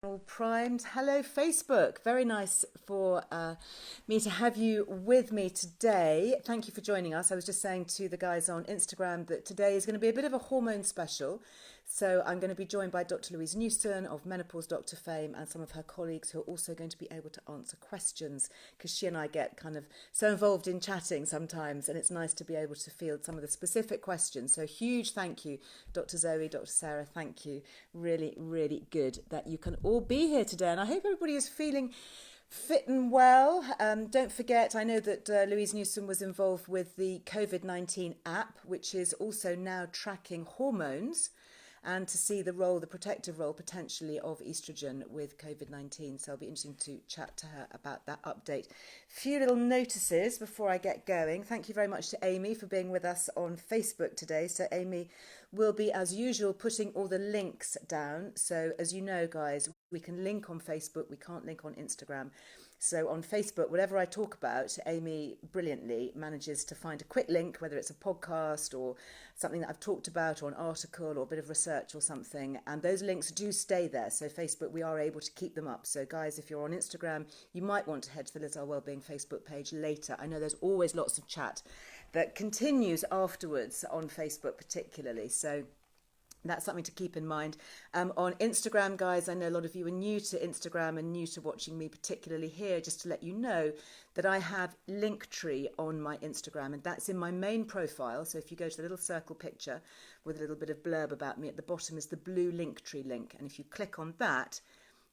All primed. Hello, Facebook. Very nice for me to have you with me today. Thank you for joining us. I was just saying to the guys on Instagram that today is going to be a bit of a hormone special. So I'm going to be joined by Dr. Louise Newson of Menopause Doctor fame and some of her colleagues who are also going to be able to answer questions because she and I get kind of so involved in chatting sometimes, and it's nice to be able to field some of the specific questions. So huge thank you, Dr. Zoe, Dr. Sarah, thank you. Really, really good that you can all be here today, and I hope everybody is feeling fit and well. Don't forget, I know that Louise Newson was involved with the COVID-19 app, which is also now tracking hormones and to see the role, the protective role potentially of estrogen with COVID-19. So it'll be interesting to chat to her about that update. Few little notices before I get going. Thank you very much to Amy for being with us on Facebook today. So Amy will be, as usual, putting all the links down. So as you know, guys, we can link on Facebook. We can't link on Instagram. So on Facebook, whatever I talk about, Amy brilliantly manages to find a quick link, whether it's a podcast or something that I've talked about or an article or a bit of research or something. And those links do stay there. So Facebook, we are able to keep them up. So guys, if you're on Instagram, you might want to head to the Liz Earle Wellbeing Facebook page later. I know there's always lots of chat that continues afterwards on Facebook particularly. So that's something to keep in mind. On Instagram, guys, I know a lot of you are new to Instagram and new to watching me, particularly here, just to let you know that I have Linktree on my Instagram, and that's in my main profile. So if you go to the little circle picture with a little bit of blurb about me, at the bottom is the blue Linktree link. And if you click on that,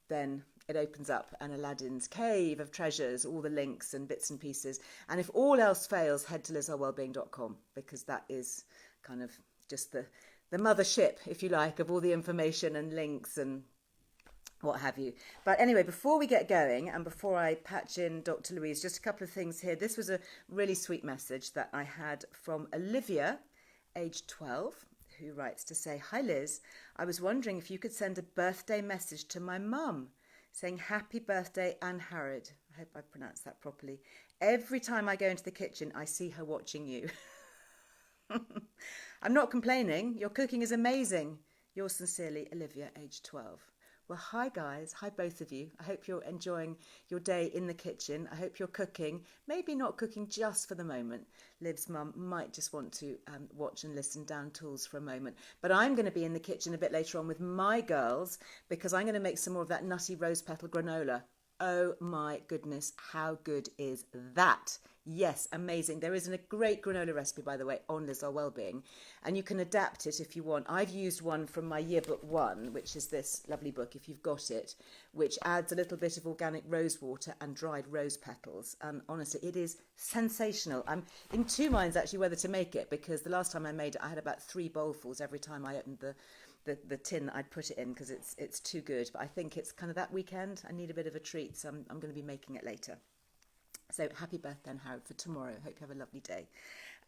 then it opens up an Aladdin's cave of treasures, all the links and bits and pieces. And if all else fails, head to lizearlewellbeing.com, because that is kind of just the mothership, if you like, of all the information and links and what have you. But anyway, before we get going and before I patch in Dr. Louise, just a couple of things here. This was a really sweet message that I had from Olivia, age 12, who writes to say, "Hi Liz, I was wondering if you could send a birthday message to my mum saying happy birthday Anne Harrod." I hope I pronounced that properly. "Every time I go into the kitchen, I see her watching you." I'm not complaining. Your cooking is amazing. Yours sincerely, Olivia, age 12. Well, hi guys. Hi both of you. I hope you're enjoying your day in the kitchen. I hope you're cooking. Maybe not cooking just for the moment. Liv's mum might just want to watch and listen down tools for a moment. But I'm going to be in the kitchen a bit later on with my girls because I'm going to make some more of that nutty rose-petal granola. Oh my goodness, how good is that? Yes, amazing. There is a great granola recipe, by the way, on Liz Earle Wellbeing, and you can adapt it if you want. I've used one from my yearbook 1, which is this lovely book, if you've got it, which adds a little bit of organic rose water and dried rose petals. And honestly, it is sensational. I'm in two minds actually whether to make it, because the last time I made it, I had about 3 bowlfuls every time I opened the tin that I'd put it in, because it's too good. But I think it's kind of that weekend. I need a bit of a treat, so I'm going to be making it later. So happy birthday, Harold, for tomorrow. Hope you have a lovely day.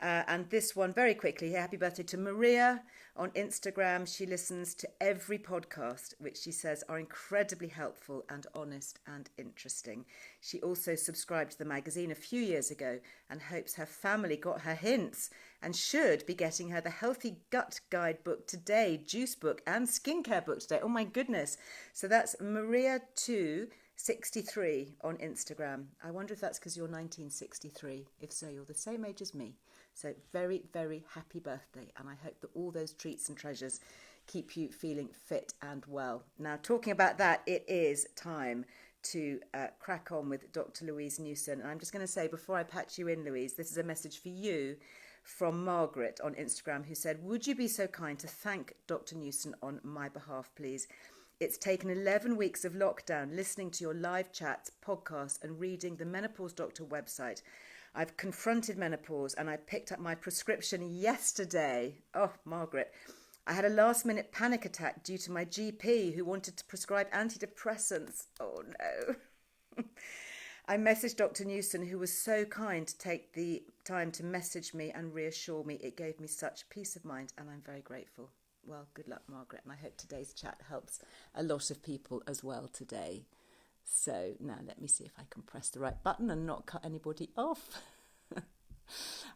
And this one, very quickly here, happy birthday to Maria on Instagram. She listens to every podcast, which she says are incredibly helpful and honest and interesting. She also subscribed to the magazine a few years ago and hopes her family got her hints and should be getting her the Healthy Gut Guide book today, juice book and skincare book today. Oh my goodness. So that's Maria263 on Instagram. I wonder if that's because you're 1963. If so, you're the same age as me. So very, very happy birthday. And I hope that all those treats and treasures keep you feeling fit and well. Now, talking about that, it is time to crack on with Dr. Louise Newson. And I'm just going to say, before I patch you in, Louise, this is a message for you from Margaret on Instagram, who said, "Would you be so kind to thank Dr. Newson on my behalf, please? It's taken 11 weeks of lockdown, listening to your live chats, podcasts, and reading the Menopause Doctor website. I've confronted menopause and I picked up my prescription yesterday." Oh, Margaret. "I had a last-minute panic attack due to my GP who wanted to prescribe antidepressants." Oh, no. "I messaged Dr. Newson, who was so kind to take the time to message me and reassure me. It gave me such peace of mind and I'm very grateful." Well, good luck, Margaret, and I hope today's chat helps a lot of people as well today. So now let me see if I can press the right button and not cut anybody off.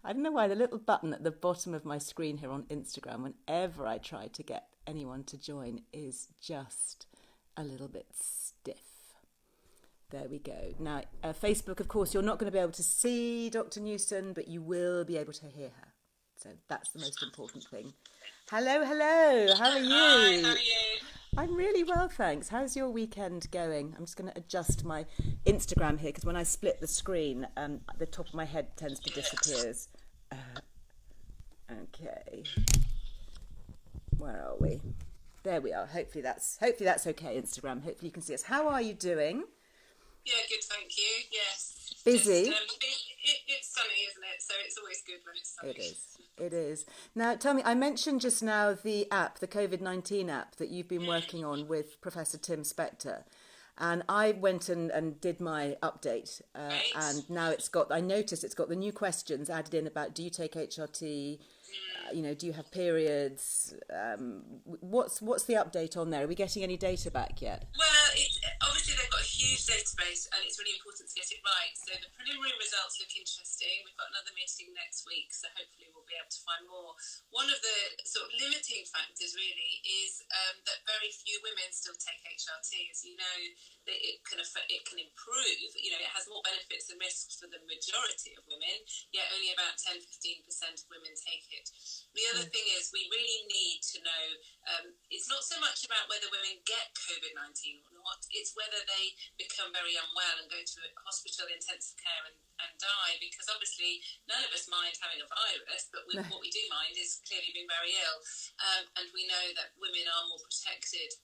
I don't know why the little button at the bottom of my screen here on Instagram, whenever I try to get anyone to join, is just a little bit stiff. There we go. Now, Facebook, of course, you're not going to be able to see Dr. Newson, but you will be able to hear her. So that's the most important thing. Hello. How are you? Hi, how are you? I'm really well, thanks. How's your weekend going? I'm just going to adjust my Instagram here because when I split the screen, the top of my head tends to disappear. Okay. Where are we? There we are. Hopefully that's okay, Instagram. Hopefully you can see us. How are you doing? Yeah, good, thank you. Yes. Busy? It's sunny, isn't it? So it's always good when it's sunny. It is. Now, tell me, I mentioned just now the app, the COVID-19 app that you've been working on with Professor Tim Spector. And I went and did my update. And now I noticed it's got the new questions added in about, do you take HRT? Do you have periods? What's the update on there? Are we getting any data back yet? Well, obviously they've got a huge database and it's really important to get it right. So the preliminary results look interesting. We've got another meeting next week, so hopefully we'll be able to find more. One of the sort of limiting factors really is that very few women still take HRT. As you know, it can improve. It has more benefits than risks for the majority of women, yet only about 10-15% of women take it. The other thing is we really need to know, it's not so much about whether women get COVID-19 or not, it's whether they become very unwell and go to hospital intensive care and die, because obviously none of us mind having a virus, but what we do mind is clearly being very ill, and we know that women are more protected.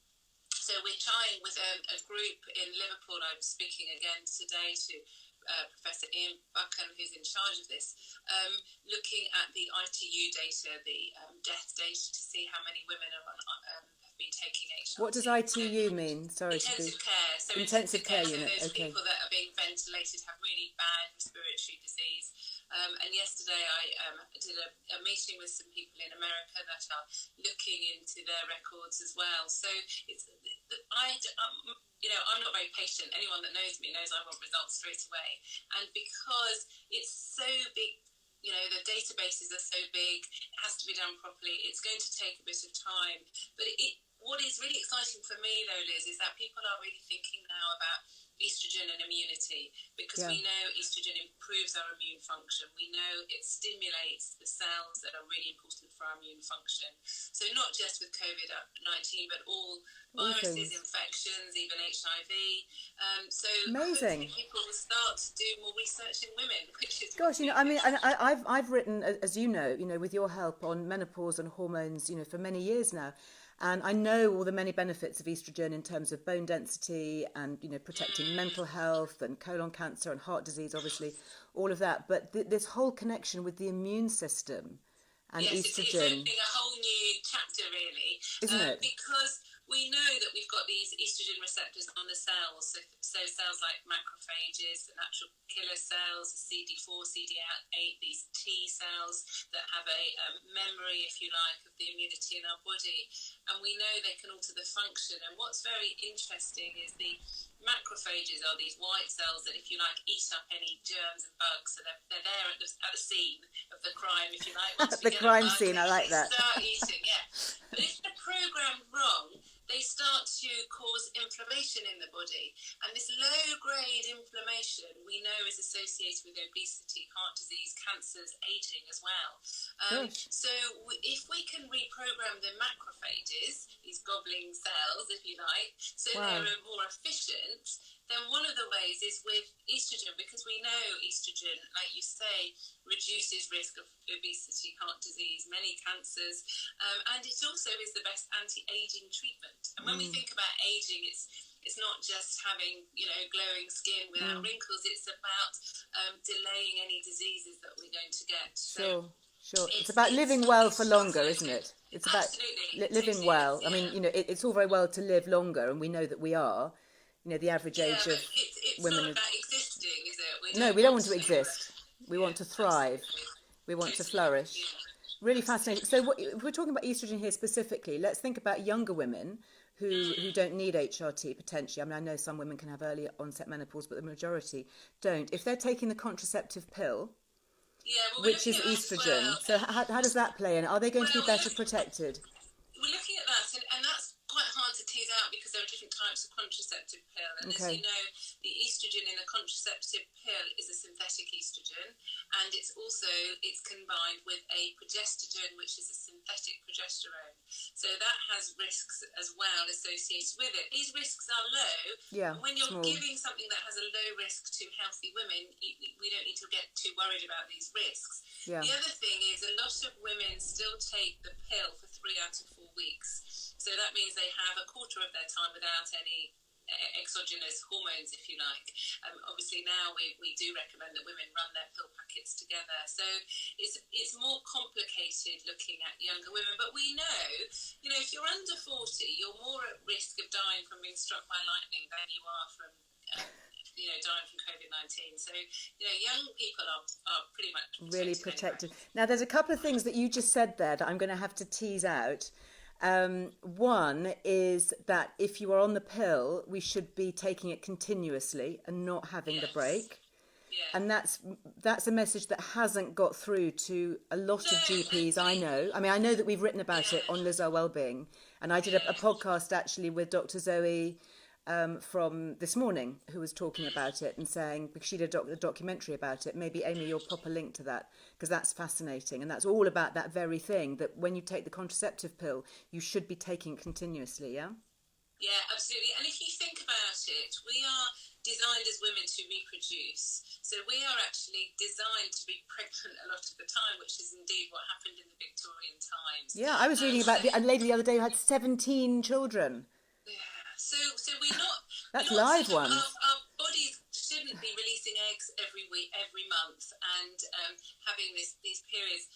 So we're trying with a group in Liverpool. I'm speaking again today to Professor Ian Buchan, who's in charge of this, looking at the ITU data, the death data, to see how many women have been taking HRT. What does ITU mean? Sorry, intensive care. So intensive care unit. So those okay. people that are being ventilated have really bad respiratory disease. And yesterday I did a meeting with some people in America that are looking into their records as well. So I'm not very patient. Anyone that knows me knows I want results straight away. And because it's so big, the databases are so big, it has to be done properly. It's going to take a bit of time. But what is really exciting for me, though, Liz, is that people are really thinking now about estrogen and immunity, because we know estrogen improves our immune function. We know it stimulates the cells that are really important for our immune function. So not just with COVID-19, but all viruses, infections, even HIV. So amazing. People will start to do more research in women, which is I've written, as you know, with your help, on menopause and hormones, for many years now. And I know all the many benefits of estrogen in terms of bone density and, protecting mental health and colon cancer and heart disease, obviously, all of that. But this whole connection with the immune system and estrogen. It's opening a whole new chapter, really. Isn't it? Because we know that we've got these estrogen receptors on the cells. So cells like macrophages, the natural killer cells, CD4, CD8, these T cells that have a memory, if you like, of the immunity in our body. And we know they can alter the function. And what's very interesting is the macrophages are these white cells that, if you like, eat up any germs and bugs. So they're there at the scene of the crime, if you like. The crime scene, I like that. Start eating, yeah. But if they're programmed wrong, they start to cause inflammation in the body. And this low-grade inflammation we know is associated with obesity, heart disease, cancers, aging as well. So if we can reprogram the macrophages, these gobbling cells, if you like, so they're more efficient, then one of the ways is with estrogen, because we know estrogen, like you say, reduces risk of obesity, heart disease, many cancers, and it also is the best anti-aging treatment. And when we think about aging, it's not just having, glowing skin without wrinkles. It's about delaying any diseases that we're going to get. Sure. It's about living well for longer, isn't it? It's about living well. I mean, it's all very well to live longer, and we know that we are. The average age of it's women. It's not about existing, is it? We don't want to exist. We want to thrive. We want to flourish. Really fascinating. So if we're talking about estrogen here specifically, let's think about younger women who don't need HRT potentially. I mean, I know some women can have early onset menopause, but the majority don't. If they're taking the contraceptive pill, which is estrogen, so how does that play in? Are they going to be better protected? We're looking at that, and that's quite hard to tease out, because there are different types types of contraceptive pill. And as Okay. you know, the estrogen in the contraceptive pill is a synthetic estrogen, and it's combined with a progestogen, which is a synthetic progesterone. So that has risks as well associated with it. These risks are low. Yeah, And when you're small. giving something that has a low risk to healthy women, we don't need to get too worried about these risks. Yeah. The other thing is a lot of women still take the pill for 3 out of 4 weeks. So that means they have a quarter of their time without any exogenous hormones, if you like. Obviously now we do recommend that women run their pill packets together. So it's more complicated looking at younger women. But we know, if you're under 40, you're more at risk of dying from being struck by lightning than you are from dying from COVID-19. So, young people are pretty much Really protected. anyway. Now, there's a couple of things that you just said there that I'm going to have to tease out. One is that if you are on the pill, we should be taking it continuously and not having the break. Yeah. And that's a message that hasn't got through to a lot of GPs I know. I mean, I know that we've written about it on Wellbeing, and I did a podcast actually with Dr. Zoe from this morning, who was talking about it and saying, because she did a documentary about it, maybe Amy, you'll pop a link to that, because that's fascinating, and that's all about that very thing, that when you take the contraceptive pill, you should be taking it continuously, yeah? Yeah, absolutely. And if you think about it, we are designed as women to reproduce. So we are actually designed to be pregnant a lot of the time, which is indeed what happened in the Victorian times. Yeah, I was reading about a lady the other day who had 17 children. So we're not... That's we're not live ones. Our bodies shouldn't be releasing eggs every week, every month, and having these periods.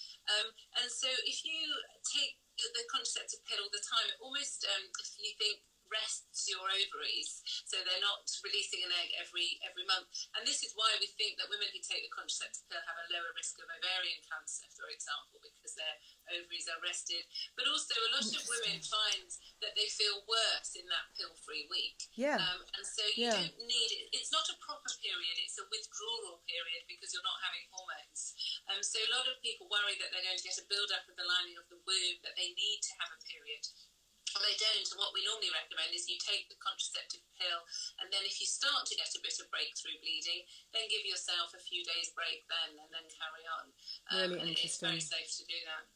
And so if you take the contraceptive pill all the time, it almost, if you think, rests your ovaries, so they're not releasing an egg every month. And this is why we think that women who take the contraceptive pill have a lower risk of ovarian cancer, for example, because their ovaries are rested. But also a lot of women find that they feel worse in that pill-free week. Yeah. And so you don't need it. It's not a proper period, it's a withdrawal period because you're not having hormones. So a lot of people worry that they're going to get a build-up of the lining of the womb, that they need to have a period. Well, they don't, and what we normally recommend is you take the contraceptive pill, and then if you start to get a bit of breakthrough bleeding, then give yourself a few days break then, and then carry on. Really It's interesting. very safe to do that.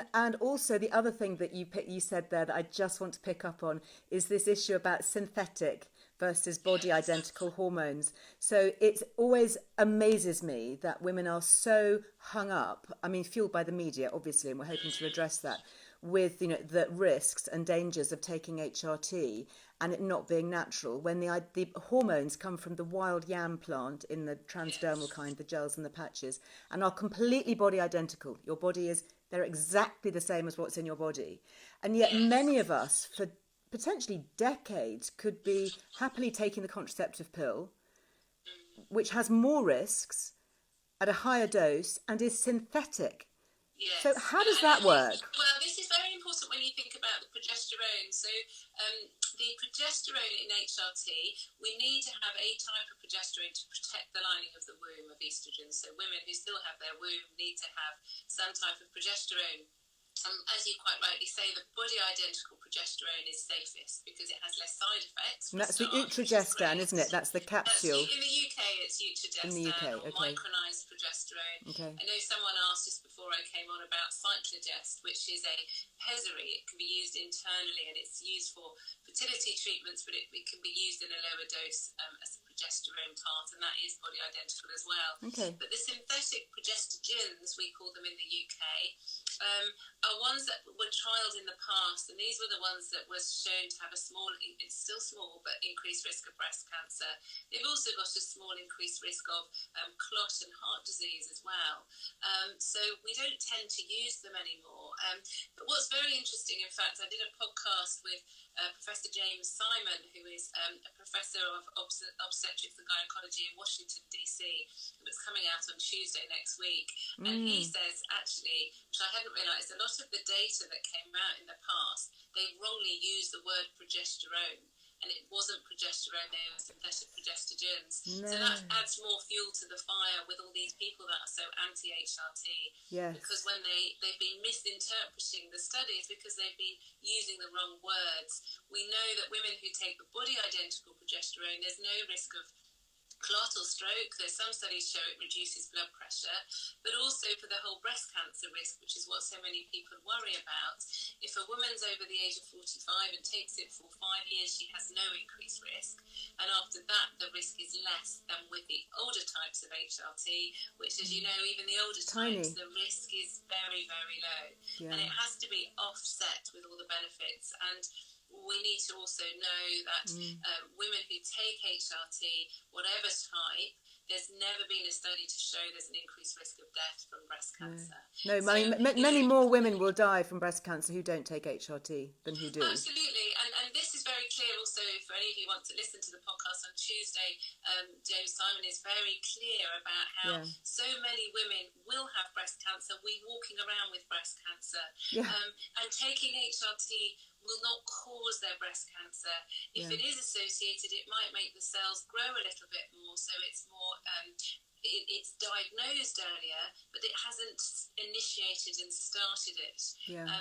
And also the other thing that you said there that I just want to pick up on is this issue about synthetic versus body identical hormones. So it always amazes me that women are so hung up, I mean, fueled by the media, obviously, and we're hoping to address that, with the risks and dangers of taking HRT and it not being natural, when the hormones come from the wild yam plant in the transdermal kind, the gels and the patches, and are completely body identical. Your body they're exactly the same as what's in your body. And yet many of us, for potentially decades, could be happily taking the contraceptive pill, which has more risks at a higher dose and is synthetic. Yes. So how does that work? Well, this is very important when you think about the progesterone. So the progesterone in HRT, we need to have a type of progesterone to protect the lining of the womb of estrogen. So women who still have their womb need to have some type of progesterone. As you quite rightly say, the body-identical progesterone is safest because it has less side effects. And that's the Utrogestan, isn't it? That's the capsule. In the UK, it's Utrogestan in the UK, or micronized progesterone. Okay. I know someone asked just before I came on about Cyclogest, which is a pessary. It can be used internally and it's used for fertility treatments, but it can be used in a lower dose as a progesterone part, and that is body identical as well. Okay. But the synthetic progestogens, we call them in the UK, are ones that were trialled in the past, and these were the ones that was shown to have a small, it's still small, but increased risk of breast cancer. They've also got a small increased risk of clot and heart disease as well. So we don't tend to use them anymore. But what's very interesting, in fact, I did a podcast with Professor James Simon, who is a professor of obstetrics and gynecology in Washington, D.C., that's coming out on Tuesday next week. And he says, actually, which I hadn't realised, a lot of the data that came out in the past, they wrongly used the word progesterone. and it wasn't progesterone, they were synthetic progestogens. No. So that adds more fuel to the fire with all these people that are so anti-HRT. Yes. Because when they've been misinterpreting the studies because they've been using the wrong words. We know that women who take the body identical progesterone, there's no risk of clot or stroke. There's some studies show it reduces blood pressure, but also for the whole breast cancer risk, which is what so many people worry about. If a woman's over the age of 45 and takes it for 5 years, she has no increased risk, and after that the risk is less than with the older types of HRT, which, as you know, even the older types, the risk is very, very low. And it has to be offset with all the benefits. And we need to also know that women who take HRT, whatever type, there's never been a study to show there's an increased risk of death from breast cancer. No, so, many more women will die from breast cancer who don't take HRT than who do. Absolutely, and this is very clear also for any of you who want to listen to the podcast on Tuesday. James Simon is very clear about how so many women will have breast cancer. We're walking around with breast cancer, and taking HRT will not cause their breast cancer. If it is associated, it might make the cells grow a little bit more, so it's more it's diagnosed earlier, but it hasn't initiated and started it.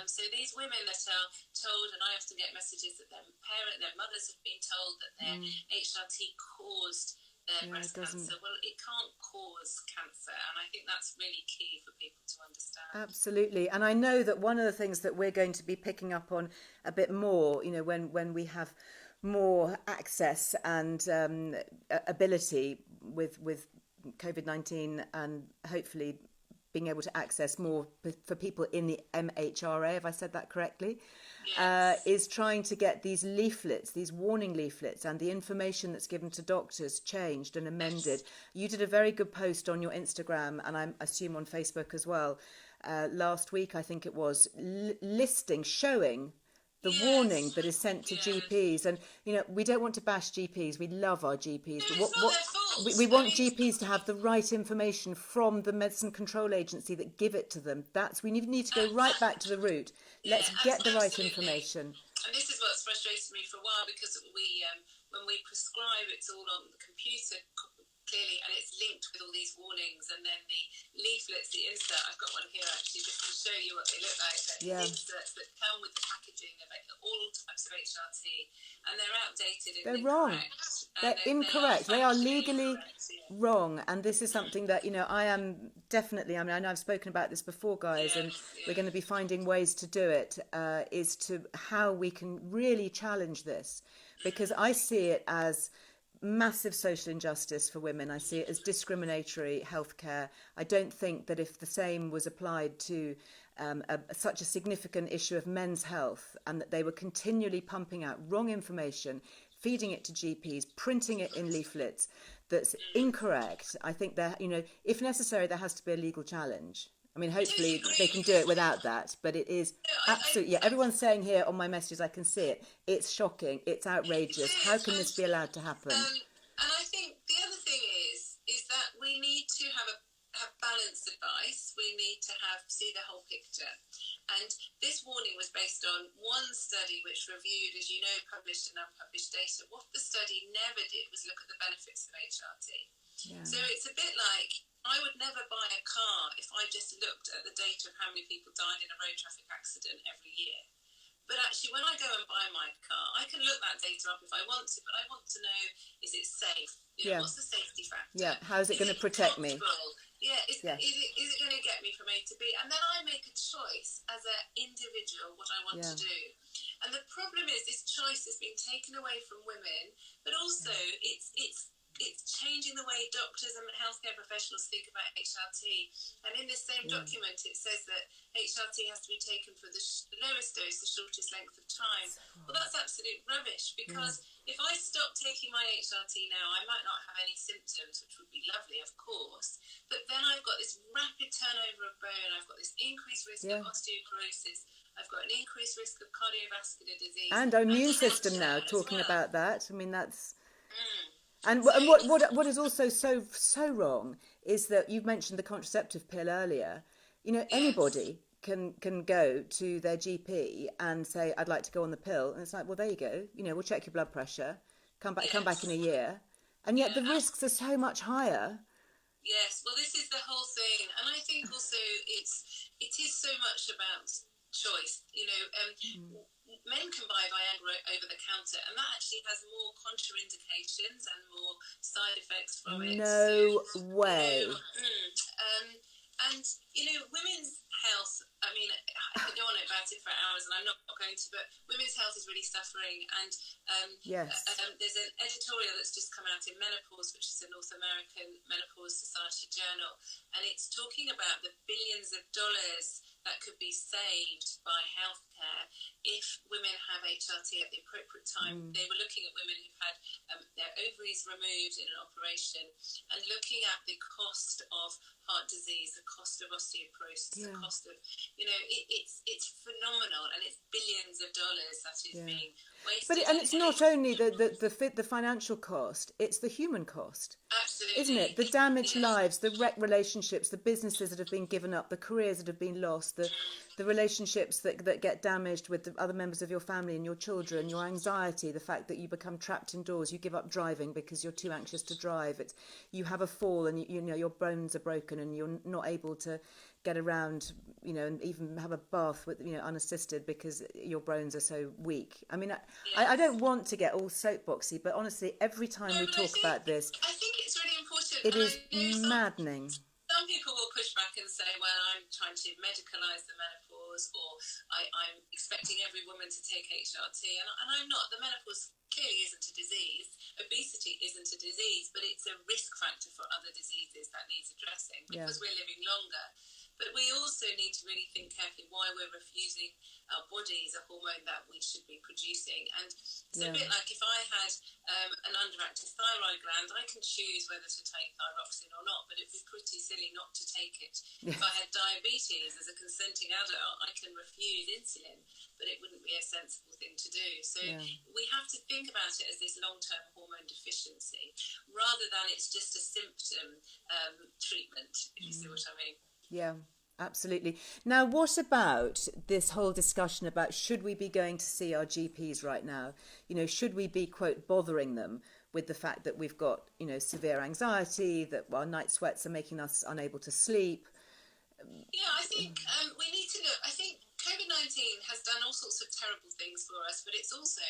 So these women that are told, and I often get messages that their mothers have been told that their HRT caused their breast cancer. Well, it can't cause cancer, and I think that's really key for people to understand. Absolutely. And I know that one of the things that we're going to be picking up on a bit more, you know, when we have more access and ability with COVID-19, and hopefully being able to access more for people in the MHRA, if I said that correctly, is trying to get these leaflets, these warning leaflets, and the information that's given to doctors changed and amended. You did a very good post on your Instagram, and I assume on Facebook as well, last week, I think it was, showing the warning that is sent to GPs. And, you know, we don't want to bash GPs. We love our GPs. But we want GPs to have the right information from the Medicine Control Agency that give it to them. We need to go right back to the root. Let's get the right information. And this is what's frustrated me for a while, because when we prescribe, it's all on the computer clearly, and it's linked with all these warnings, and then the leaflets, the insert, I've got one here actually just to show you what they look like. The inserts that come with the packaging of all types of HRT, and they're outdated and they're wrong. They're incorrect. They are legally wrong, and this is something that, you know, I am definitely, I mean, I know I've spoken about this before, guys, and we're going to be finding ways to do it, is to how we can really challenge this, because I see it as massive social injustice for women. I see it as discriminatory healthcare. I don't think that if the same was applied to such a significant issue of men's health, and that they were continually pumping out wrong information, feeding it to GPs, printing it in leaflets that's incorrect, I think that, you know, if necessary, there has to be a legal challenge. I mean, hopefully they can do it without that, but it is absolutely, everyone's saying here on my messages, I can see it. It's shocking. It's outrageous. How can this be allowed to happen? And I think the other thing is that we need to have balanced advice. We need to see the whole picture. And this warning was based on one study which reviewed, as you know, published and unpublished data. What the study never did was look at the benefits of HRT. So it's a bit like, I would never buy a car if I just looked at the data of how many people died in a road traffic accident every year. But actually, when I go and buy my car, I can look that data up if I want to, but I want to know, is it safe? You know, what's the safety factor? How is it going to protect me? Is it going to get me from A to B? And then I make a choice as an individual what I want to do. And the problem is this choice has been taken away from women, but also it's changing the way doctors and healthcare professionals think about HRT. And in this same document, it says that HRT has to be taken for the lowest dose, the shortest length of time. Well, that's absolute rubbish, because if I stop taking my HRT now, I might not have any symptoms, which would be lovely, of course. But then I've got this rapid turnover of bone. I've got this increased risk of osteoporosis. I've got an increased risk of cardiovascular disease. And our immune system now, talking about that. I mean, that's... And what is also so wrong is that you've mentioned the contraceptive pill earlier. You know, anybody can go to their GP and say, I'd like to go on the pill, and it's like, well, there you go, we'll check your blood pressure, come back in a year, and yet the risks are so much higher. Yes, well, this is the whole thing, and I think also it is so much about choice. Men can buy Viagra over the counter, and that actually has more contraindications and more side effects from it. No way. And women's health, I mean, I could go on about it for hours, and I'm not going to, but women's health is really suffering. And there's an editorial that's just come out in Menopause, which is a North American Menopause Society journal, and it's talking about the billions of dollars that could be saved by healthcare if women have HRT at the appropriate time. They were looking at women who've had their ovaries removed in an operation, and looking at the cost of heart disease, the cost of osteoporosis, the cost of, it's phenomenal, and it's billions of dollars that is being wasted. And it's not only the financial cost, it's the human cost. Absolutely. Isn't it? The damaged lives, the wrecked relationships, the businesses that have been given up, the careers that have been lost, the relationships that get damaged with the other members of your family and your children, your anxiety, the fact that you become trapped indoors, you give up driving because you're too anxious to drive. You have a fall and your bones are broken and you're not able to get around, and even have a bath with unassisted because your bones are so weak. I mean, I don't want to get all soapboxy, but honestly, every time we talk about this, I think it's really important. It is maddening. Some people will push back and say, well, I'm trying to medicalise the menopause, or I'm expecting every woman to take HRT, and I'm not. The menopause clearly isn't a disease. Obesity isn't a disease, but it's a risk factor for other diseases that needs addressing because we're living longer. But we also need to really think carefully why we're refusing our bodies a hormone that we should be producing. And it's a bit like if I had an underactive thyroid gland, I can choose whether to take thyroxine or not, but it'd be pretty silly not to take it. If I had diabetes as a consenting adult, I can refuse insulin, but it wouldn't be a sensible thing to do. So we have to think about it as this long-term hormone deficiency, rather than it's just a symptom treatment, if you see what I mean. Yeah, absolutely. Now, what about this whole discussion about should we be going to see our GPs right now? Should we be, quote, bothering them with the fact that we've got, severe anxiety, that our night sweats are making us unable to sleep? Yeah, I think we need to look. I think COVID-19 has done all sorts of terrible things for us, but it's also,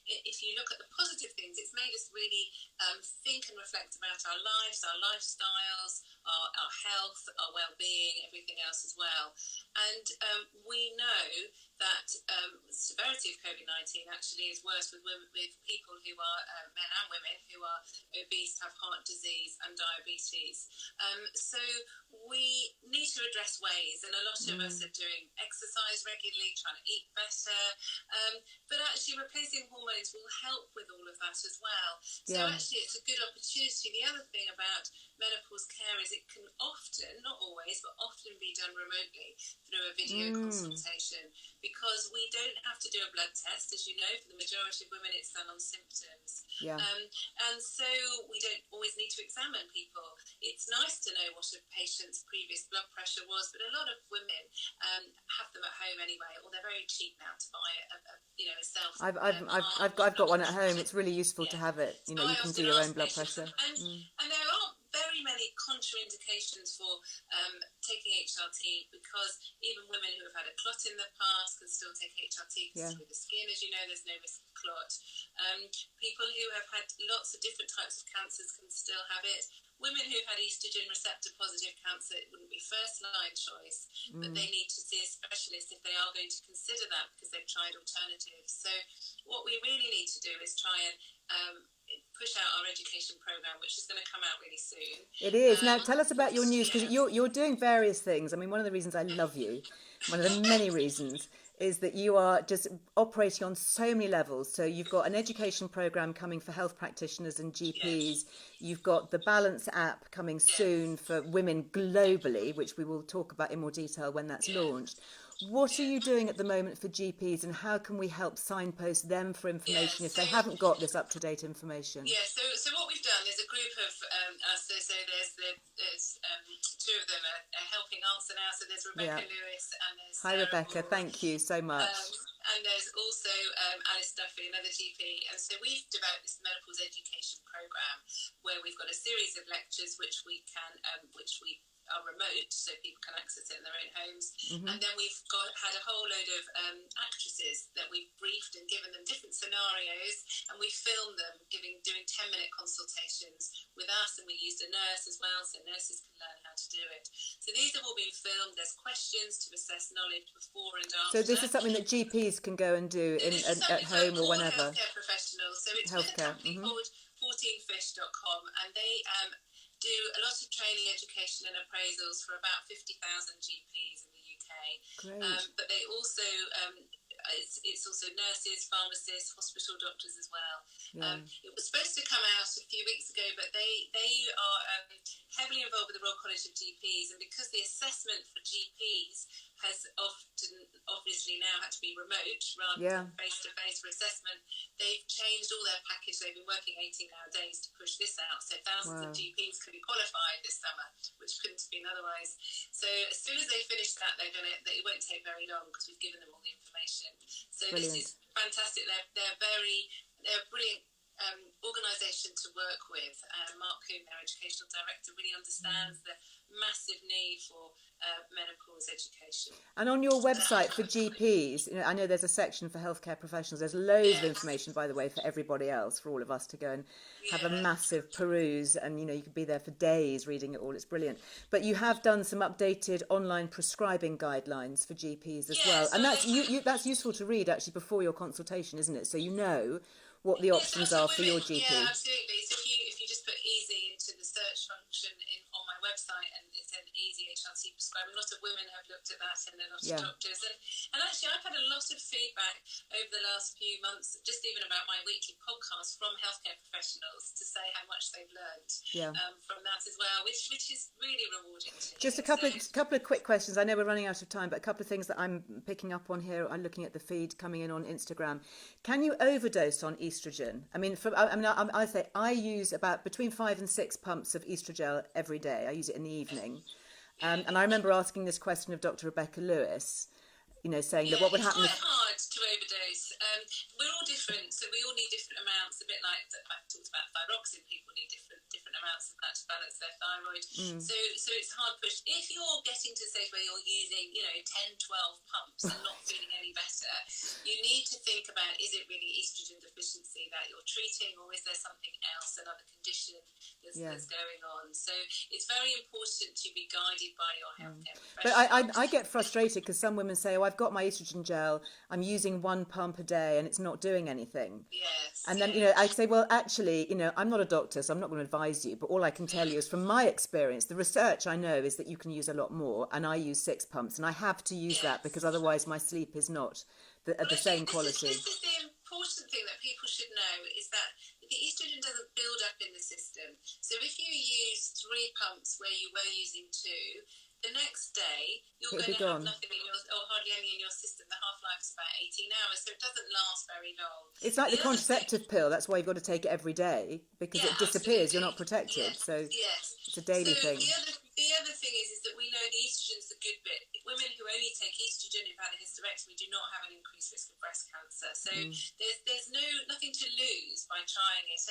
if you look at the positive things, it's made us really think and reflect about our lives, our lifestyles, our health, our well-being, everything else as well. And we know that the severity of COVID-19 actually is worse with people who are men and women who are obese, have heart disease and diabetes. So we need to address ways, and a lot of us are doing exercise regularly, trying to eat better, but actually replacing hormones will help with all of that as well. So actually it's a good opportunity. The other thing about menopause care is it can often, not always, but often be done remotely through a video consultation, because we don't have to do a blood test. As you know, for the majority of women it's done on symptoms. And so we don't always need to examine people. It's nice to know what a patient's previous blood pressure was, but a lot of women have them at home anyway, or they're very cheap now to buy a self. I've got one at home. It's really useful to have it. You can do your own blood pressure. And there aren't very many contraindications for taking HRT, because even women who have had a clot in the past can still take HRT because through the skin, as you know, there's no risk of clot. People who have had lots of different types of cancers can still have it. Women who've had estrogen receptor positive cancer, it wouldn't be first line choice, but they need to see a specialist if they are going to consider that, because they've tried alternatives. So what we really need to do is try and push out our education program, which is going to come out really soon. It is. Now tell us about your news, because you're doing various things. I mean, one of the reasons I love you, one of the many reasons, is that you are just operating on so many levels. So you've got an education program coming for health practitioners and GPs. You've got the Balance app coming soon for women globally, which we will talk about in more detail when that's launched. What are you doing at the moment for GPs, and how can we help signpost them for information if they haven't got this up-to-date information? Yeah, so what we've done is a group of us. So there's two of them are helping answer now. So there's Rebecca Lewis and there's Hi Rebecca, thank you so much. And there's also Alice Duffy, another GP. And so we've developed this menopause education program where we've got a series of lectures which we are remote, so people can access it in their own homes. And then we've had a whole load of actresses that we've briefed and given them different scenarios, and we filmed them doing 10-minute consultations with us, and we used a nurse as well, so nurses can learn how to do it. So these have all been filmed. There's questions to assess knowledge before and after. So this is something that GPs can go and do at home or whenever. Healthcare professionals. So it's with a company called 14fish.com, and they do a lot of training, education and appraisals for about 50,000 GPs in the UK. Great. But they also, it's also nurses, pharmacists, hospital doctors as well. It was supposed to come out a few weeks ago, but they are heavily involved with the Royal College of GPs, and because the assessment for GPs has obviously now had to be remote rather than face-to-face for assessment, they've changed all their package. They've been working 18-hour days to push this out, so thousands of GPs could be qualified this summer, which couldn't have been otherwise. So as soon as they finish that, it won't take very long because we've given them all the information. So Brilliant. This is fantastic. They're a brilliant organisation to work with. Mark Coombe, their educational director, really understands the massive need for menopause education. And on your website for GPs, I know there's a section for healthcare professionals. There's loads of information, by the way, for everybody else, for all of us to go and have a massive peruse, and you could be there for days reading it all. It's brilliant. But you have done some updated online prescribing guidelines for GPs as well, and that's useful to read actually before your consultation, isn't it? So you know what the options are for your GP. Yeah, absolutely. So if you just put easy into the search function on my website, and it's an easy HRT prescribing, a lot of women have looked at that, and a lot of doctors. And actually, I've had a lot of feedback over the last few months, just even about my weekly podcast, from healthcare professionals to say how much they've learned from that as well, which is really rewarding to Just a couple of quick questions. I know we're running out of time, but a couple of things that I'm picking up on here. I'm looking at the feed coming in on Instagram. Can you overdose on estrogen? I say I use about between 5 and 6 pumps of estrogel every day. I use it in the evening. And I remember asking this question of Dr. Rebecca Lewis, saying that what would happen It's quite hard to overdose. We're all different, so we all need different amounts, a bit like I've talked about thyroxine. People need different amounts of that to balance their thyroid. So it's hard pushed. If you're getting to the stage where you're using 10, 12 pumps and not feeling any better, you need to think about, is it really estrogen deficiency that you're treating, or is there something else, another condition that's going on? So it's very important to be guided by your healthcare professional. But I get frustrated because some women say, I've got my estrogen gel, I'm using 1 pump a day and it's not doing anything. Yes. And then, I say, well, actually, I'm not a doctor, so I'm not going to advise you, but all I can tell you is from my experience, the research I know is that you can use a lot more, and I use 6 pumps, and I have to use that because otherwise my sleep is not at the same quality. This is the important thing that people should know, is that the estrogen doesn't build up in the system. So if you use 3 pumps where you were using 2, the next day you're going to have nothing or hardly any in your system. The half-life is about 18 hours, so it doesn't last very long. It's like the contraceptive pill. That's why you've got to take it every day, because it disappears. Absolutely. You're not protected. So it's a daily thing. The other thing is that we know the estrogen's the good bit. Women who only take estrogen who've had a hysterectomy do not have an increased risk of breast cancer. So there's nothing to lose by trying it.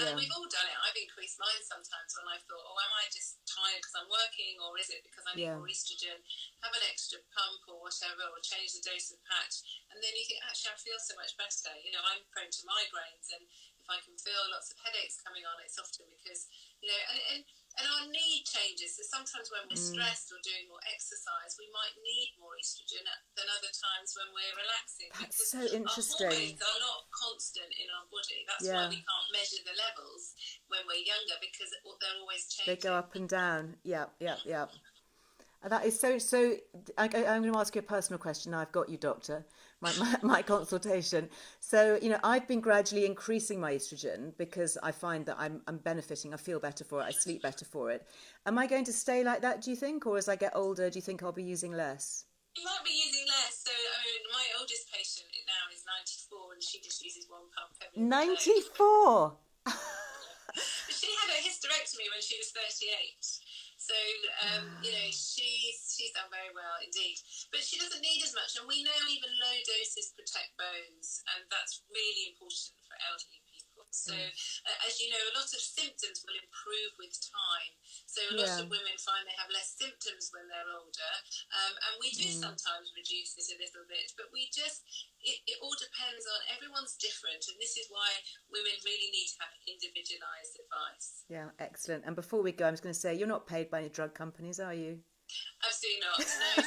And we've all done it. I've increased mine sometimes when I've thought, am I just tired because I'm working, or is it because I need more estrogen? Have an extra pump or whatever, or change the dose of patch. And then you think, actually, I feel so much better. I'm prone to migraines, and if I can feel lots of headaches coming on, it's often because, and our need changes. So sometimes when we're stressed or doing more exercise, we might need more estrogen than other times when we're relaxing. That's so interesting. Our hormones are not constant in our body. That's why we can't measure the levels when we're younger, because they're always changing. They go up and down. Yeah. That is so. I'm going to ask you a personal question. Now I've got you, doctor. My consultation. So I've been gradually increasing my estrogen because I find that I'm benefiting. I feel better for it. I sleep better for it. Am I going to stay like that, do you think, or as I get older, do you think I'll be using less? You might be using less. So my oldest patient now is 94, and she just uses 1 pump every day. 94. She hysterectomy when she was 38. So, she's done very well indeed. But she doesn't need as much. And we know even low doses protect bones. And that's really important for elderly people. So, as you know, a lot of symptoms will improve with time. So a lot of women find they have less symptoms when they're older. And we do sometimes reduce it a little bit. But it all depends on, everyone's different. And this is why women really need to have individualised advice. Yeah, excellent. And before we go, I'm just going to say, you're not paid by any drug companies, are you? Absolutely not. No,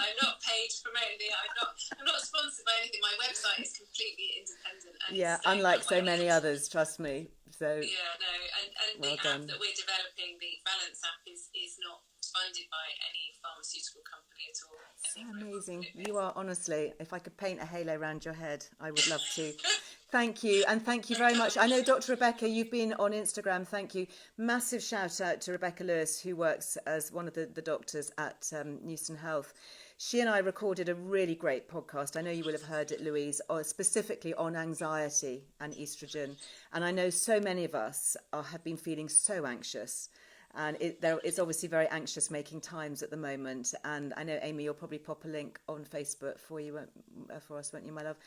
I'm not paid to promote anything. I'm not sponsored by anything. My website is completely independent. And unlike so many others, trust me. So and the app that we're developing, the Balance app, is not funded by any pharmaceutical company at all. So amazing. You are, honestly, if I could paint a halo around your head, I would love to. Thank you. And thank you very much. I know, Dr. Rebecca, you've been on Instagram. Thank you. Massive shout out to Rebecca Lewis, who works as one of the doctors at Newson Health. She and I recorded a really great podcast. I know you will have heard it, Louise, specifically on anxiety and estrogen. And I know so many of us have been feeling so anxious. And it's obviously very anxious making times at the moment. And I know, Amy, you'll probably pop a link on Facebook for us, won't you, my love?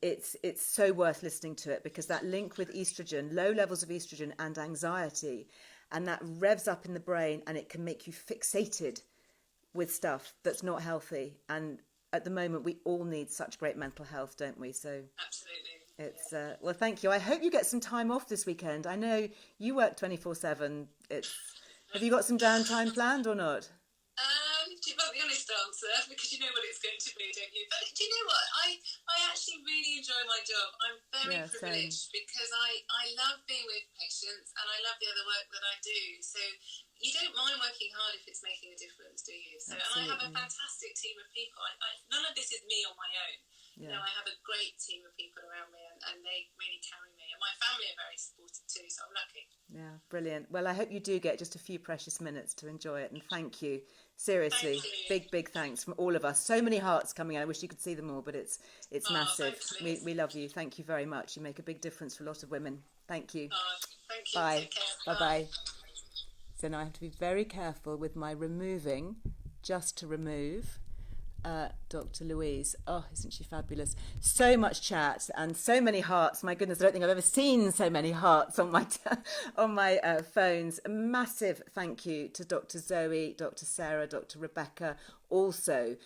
It's so worth listening to it, because that link with estrogen, low levels of estrogen and anxiety, and that revs up in the brain, and it can make you fixated with stuff that's not healthy. And at the moment, we all need such great mental health, don't we? So absolutely. It's well, thank you. I hope you get some time off this weekend. I know you work 24/7. Have you got some downtime planned or not? Do you want the honest answer? Because you know what it's going to be, don't you? But do you know what? I actually really enjoy my job. I'm very privileged because I love being with patients and I love the other work that I do. So you don't mind working hard if it's making a difference, do you? So, and I have a fantastic team of people. None of this is me on my own. Yeah. No, I have a great team of people around me, and they really carry me. And my family are very supportive too, so I'm lucky. Yeah, brilliant. Well, I hope you do get just a few precious minutes to enjoy it. And thank you. Seriously, thank you. Big thanks from all of us. So many hearts coming out. I wish you could see them all, but it's massive. Thanks, we love you. Thank you very much. You make a big difference for a lot of women. Thank you. Thank you. Bye. Take care. Bye-bye. So now I have to be very careful with my removing, just to remove. Dr. Louise. Oh, isn't she fabulous? So much chat and so many hearts. My goodness, I don't think I've ever seen so many hearts on my phones. A massive thank you to Dr. Zoe, Dr. Sarah, Dr. Rebecca. Also,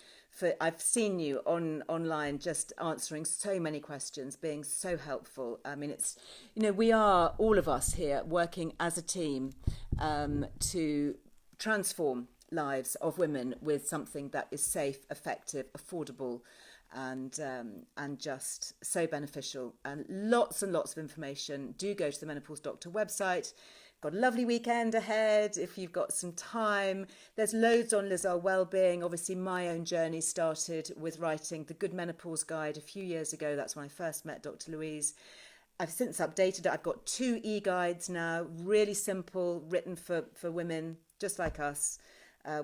I've seen you online just answering so many questions, being so helpful. I mean, it's, we are, all of us here, working as a team to transform lives of women with something that is safe, effective, affordable, and just so beneficial. And lots of information. Do go to the Menopause Doctor website. Got a lovely weekend ahead if you've got some time. There's loads on Wellbeing. Obviously, my own journey started with writing the Good Menopause Guide a few years ago. That's when I first met Dr. Louise. I've since updated it. I've got 2 e-guides now, really simple, written for women just like us.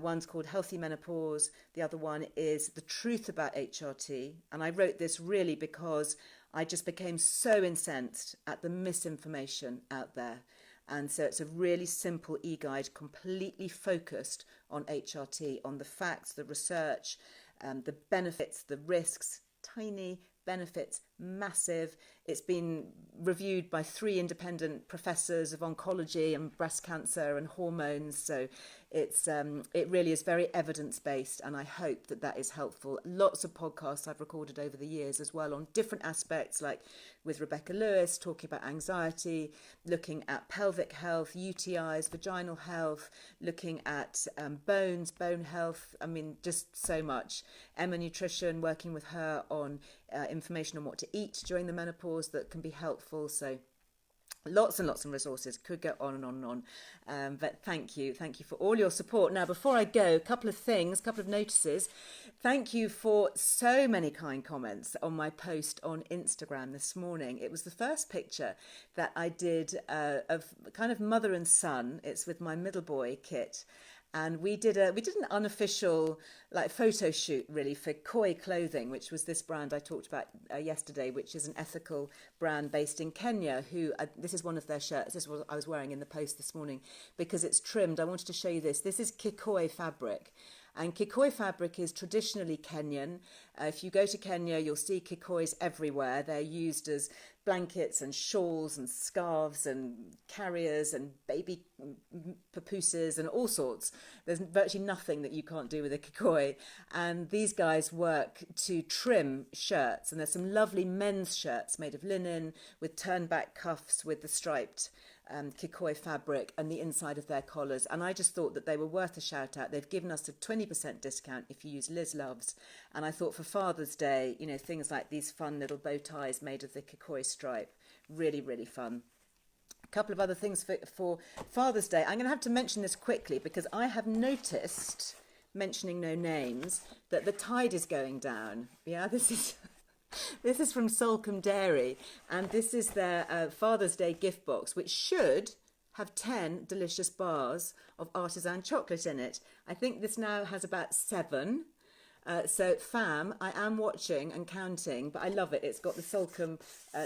One's called Healthy Menopause. The other one is The Truth About HRT. And I wrote this really because I just became so incensed at the misinformation out there. And so it's a really simple e-guide, completely focused on HRT, on the facts, the research, the benefits, the risks, tiny benefits, massive. It's been reviewed by 3 independent professors of oncology and breast cancer and hormones. So it really is very evidence-based, and I hope that is helpful. Lots of podcasts I've recorded over the years as well on different aspects, like with Rebecca Lewis, talking about anxiety, looking at pelvic health, UTIs, vaginal health, looking at bones, bone health. I mean, just so much. Emma Nutrition, working with her on information on what to eat during the menopause that can be helpful. So lots and lots of resources. Could go on and on and on. But thank you for all your support. Now, before I go, a couple of notices. Thank you for so many kind comments on my post on Instagram this morning. It was the first picture that I did of kind of mother and son. It's with my middle boy, Kit. and we did an unofficial like photo shoot really for Koi Clothing, which was this brand I talked about yesterday, which is an ethical brand based in Kenya. Who this is one of their shirts. This is what I was wearing in the post this morning because it's trimmed. I wanted to show you this. This is Kiko Fabric. And Kiko Fabric is traditionally Kenyan. If you go to Kenya, you'll see Kikois everywhere. They're used as blankets and shawls and scarves and carriers and baby papooses and all sorts. There's virtually nothing that you can't do with a Kikoi. And these guys work to trim shirts. And there's some lovely men's shirts made of linen with turned back cuffs with the striped Kikoi fabric and the inside of their collars, and I just thought that they were worth a shout out. They've given us a 20% discount if you use Liz Loves, and I thought for Father's Day, you know, things like these fun little bow ties made of the Kikoi stripe, really, really fun. A couple of other things for Father's Day. I'm going to have to mention this quickly because I have noticed, mentioning no names, that the tide is going down. Yeah, this is from Salcombe Dairy, and this is their Father's Day gift box, which should have 10 delicious bars of artisan chocolate in it. I think this now has about 7. So, fam, I am watching and counting, but I love it. It's got the Salcombe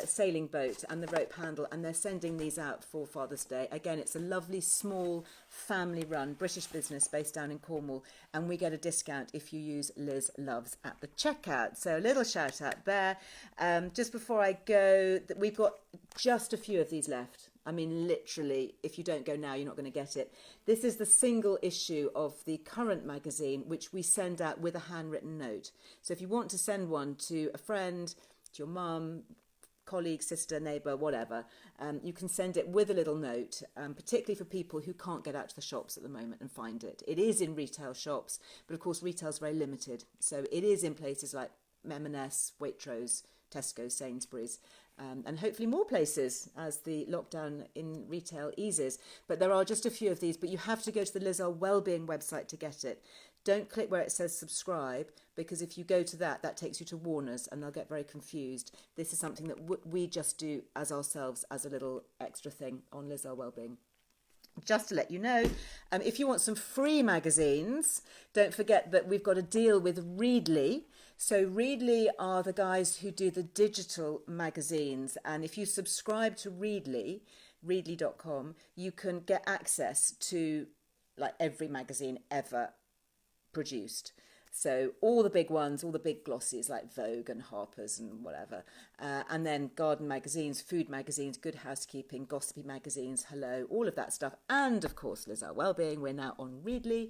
sailing boat and the rope handle, and they're sending these out for Father's Day. Again, it's a lovely, small, family-run British business based down in Cornwall, and we get a discount if you use Liz Loves at the checkout. So, a little shout-out there. Just before I go, we've got just a few of these left. I mean, literally, if you don't go now, you're not going to get it. This is the single issue of the current magazine, which we send out with a handwritten note. So if you want to send one to a friend, to your mum, colleague, sister, neighbour, whatever, you can send it with a little note, particularly for people who can't get out to the shops at the moment and find it. It is in retail shops, but of course retail's very limited. So it is in places like M&S, Waitrose, Tesco, Sainsbury's, and hopefully more places as the lockdown in retail eases. But there are just a few of these, but you have to go to the Liz Earle Wellbeing website to get it. Don't click where it says subscribe, because if you go to that, that takes you to Warner's and they'll get very confused. This is something that we just do as ourselves as a little extra thing on Liz Earle Wellbeing. Just to let you know, if you want some free magazines, don't forget that we've got a deal with Readly. So Readly are the guys who do the digital magazines. And if you subscribe to Readly, readly.com, you can get access to like every magazine ever produced. So all the big ones, all the big glossies like Vogue and Harper's and whatever. And then garden magazines, food magazines, Good Housekeeping, gossipy magazines, Hello, all of that stuff. And of course, Liz Earle Wellbeing, we're now on Readly.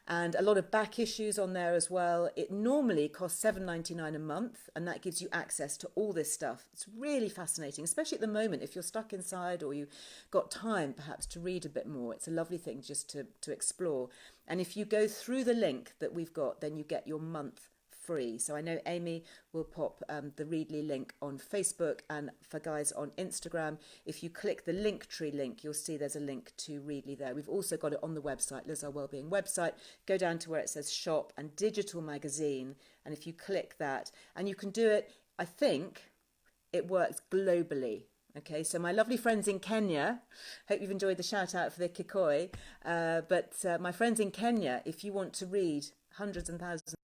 And a lot of back issues on there as well. It normally costs $7.99 a month, and that gives you access to all this stuff. It's really fascinating, especially at the moment if you're stuck inside or you've got time perhaps to read a bit more. It's a lovely thing just to explore. And if you go through the link that we've got, then you get your month free. So I know Amy will pop the Readly link on Facebook, and for guys on Instagram, if you click the Linktree link, you'll see there's a link to Readly there. We've also got it on the website, Liz Earle Wellbeing website. Go down to where it says shop and digital magazine, and if you click that, and you can do it, I think it works globally. Okay, so my lovely friends in Kenya, hope you've enjoyed the shout out for the Kikoi, but my friends in Kenya, if you want to read hundreds and thousands,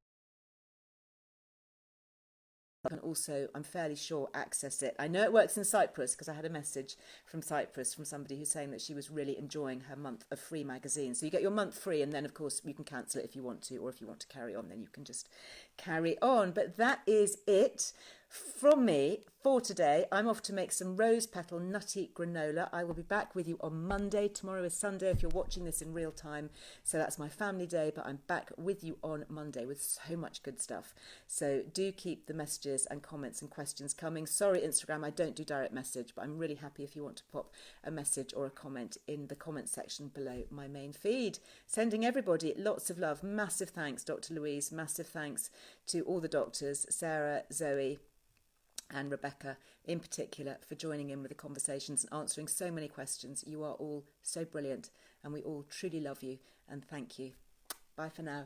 you can also, I'm fairly sure, access it. I know it works in Cyprus because I had a message from Cyprus from somebody who's saying that she was really enjoying her month of free magazines. So you get your month free, and then of course you can cancel it if you want to, or if you want to carry on, then you can just carry on. But that is it from me for today. I'm off to make some Rose-Petal nutty granola. I will be back with you on Monday. Tomorrow is Sunday if you're watching this in real time. So that's my family day, but I'm back with you on Monday with so much good stuff. So do keep the messages and comments and questions coming. Sorry, Instagram, I don't do direct message, but I'm really happy if you want to pop a message or a comment in the comment section below my main feed. Sending everybody lots of love. Massive thanks, Dr. Louise. Massive thanks to all the doctors, Sarah, Zoe, and Rebecca in particular, for joining in with the conversations and answering so many questions. You are all so brilliant, and we all truly love you, and thank you. Bye for now.